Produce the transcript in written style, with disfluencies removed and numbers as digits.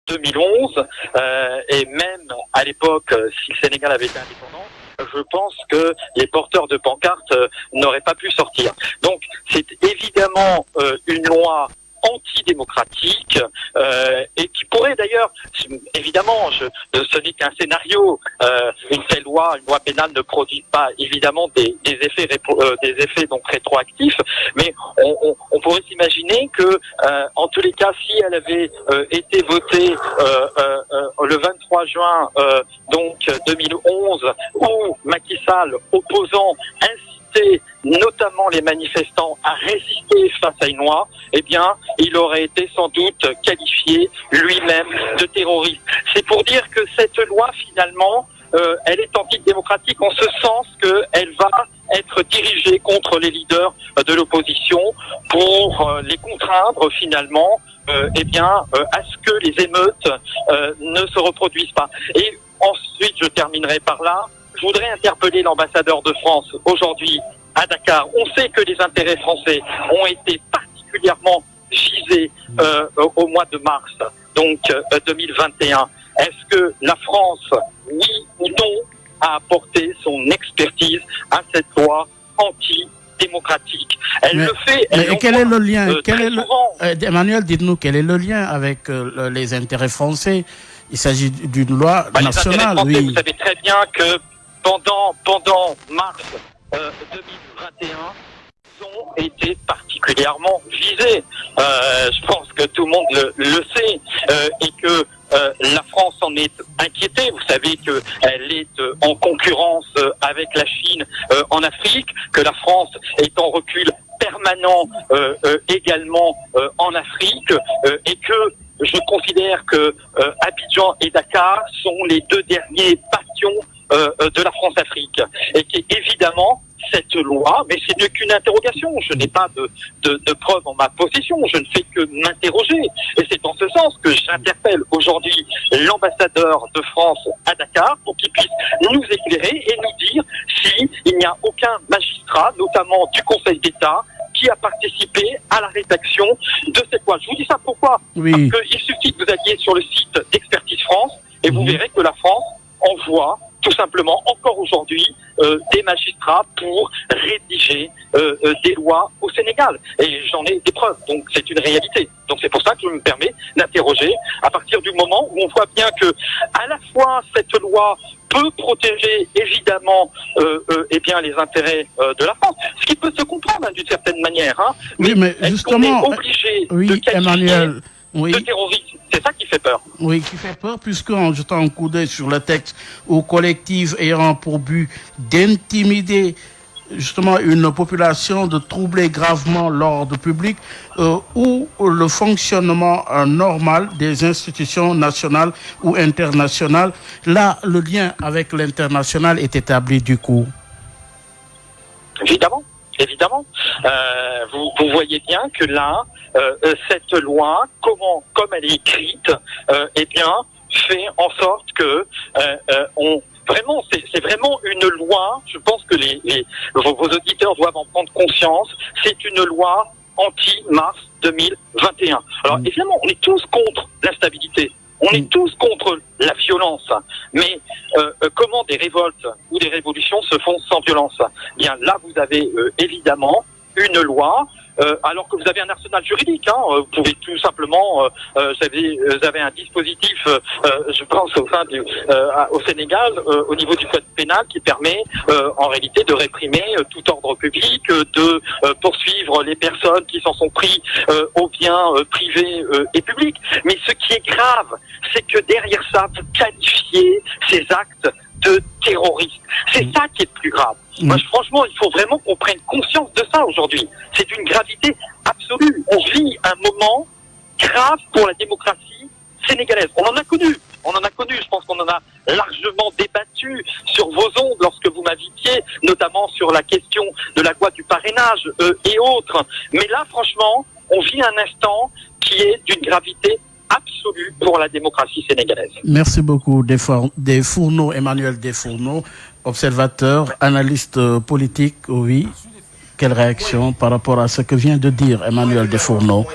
2011, et même à l'époque, si le Sénégal avait été indépendant, je pense que les porteurs de pancartes n'auraient pas pu sortir. Donc c'est évidemment une loi antidémocratique et qui pourrait d'ailleurs, évidemment, ce n'est qu'un scénario. Une telle loi, une loi pénale ne produit pas évidemment des effets donc rétroactifs, mais on pourrait s'imaginer que en tous les cas, si elle avait été votée le 23 juin donc 2011, où Macky Sall, opposant incitait notamment les manifestants à résister face à une loi, eh bien, il aurait été sans doute qualifié lui-même de terroriste. C'est pour dire que cette loi, finalement, elle est antidémocratique en ce sens qu'elle va être dirigée contre les leaders de l'opposition pour les contraindre, finalement, eh bien, à ce que les émeutes ne se reproduisent pas. Et ensuite, je terminerai par là. Je voudrais interpeller l'ambassadeur de France aujourd'hui à Dakar. On sait que les intérêts français ont été particulièrement visés au mois de mars, donc 2021. Est-ce que la France, oui ou non, a apporté son expertise à cette loi anti-démocratique? Elle le fait. Mais quel est le lien Emmanuel, dites-nous, quel est le lien avec les intérêts français? Il s'agit d'une loi nationale, français, oui. Vous savez très bien que pendant mars 2021, ils ont été particulièrement visés. Je pense que tout le monde le sait et que la France en est inquiétée. Vous savez qu'elle est en concurrence avec la Chine en Afrique, que la France est en recul permanent également en Afrique et que je considère que Abidjan et Dakar sont les deux derniers bastions de la France-Afrique. Et qu'évidemment, cette loi, mais ce n'est qu'une interrogation, je n'ai pas de preuves en ma possession, je ne fais que m'interroger. Et c'est en ce sens que j'interpelle aujourd'hui l'ambassadeur de France à Dakar pour qu'il puisse nous éclairer et nous dire s'il n'y a aucun magistrat, notamment du Conseil d'État, qui a participé à la rédaction de cette loi. Je vous dis ça pourquoi? Oui. Parce qu'il suffit que vous alliez sur le site d'Expertise France et vous verrez que la France envoie tout simplement encore aujourd'hui des magistrats pour rédiger des lois au Sénégal. Et j'en ai des preuves, donc c'est une réalité. Donc c'est pour ça que je me permets d'interroger à partir du moment où on voit bien que à la fois cette loi peut protéger évidemment eh bien les intérêts de la France, ce qui peut se comprendre d'une certaine manière. Hein. Oui, mais justement, on est obligé oui, de qualifier Emmanuel, oui. de terrorisme. C'est ça qui fait peur. Oui, qui fait peur, puisqu'en jetant un coup d'œil sur le texte, au collectif ayant pour but d'intimider justement une population, de troubler gravement l'ordre public ou le fonctionnement normal des institutions nationales ou internationales. Là, le lien avec l'international est établi du coup. Évidemment. Vous voyez bien que là, cette loi, comme elle est écrite, eh bien, fait en sorte que vraiment, c'est vraiment une loi. Je pense que vos auditeurs doivent en prendre conscience. C'est une loi anti-mars 2021. Alors évidemment, on est tous contre l'instabilité. On est tous contre la violence, mais comment des révoltes ou des révolutions se font sans violence? Bien là, vous avez évidemment une loi, alors que vous avez un arsenal juridique. Hein, vous pouvez tout simplement, vous avez un dispositif, je pense au Sénégal, au niveau du code pénal, qui permet en réalité de réprimer tout ordre public, de poursuivre les personnes qui s'en sont pris aux biens privés et publics. Mais ce qui est grave, c'est que derrière ça, vous qualifiez ces actes de terroristes. C'est ça qui est le plus grave. Moi, franchement, il faut vraiment qu'on prenne conscience de ça aujourd'hui. C'est d'une gravité absolue. On vit un moment grave pour la démocratie sénégalaise. On en a connu. Je pense qu'on en a largement débattu sur vos ondes lorsque vous m'invitiez, notamment sur la question de la loi du parrainage et autres. Mais là, franchement, on vit un instant qui est d'une gravité absolue pour la démocratie sénégalaise. Merci beaucoup, Desfourneaux, Emmanuel Desfourneaux, observateur, analyste politique. Oui, quelle réaction par rapport à ce que vient de dire Emmanuel Desfourneaux?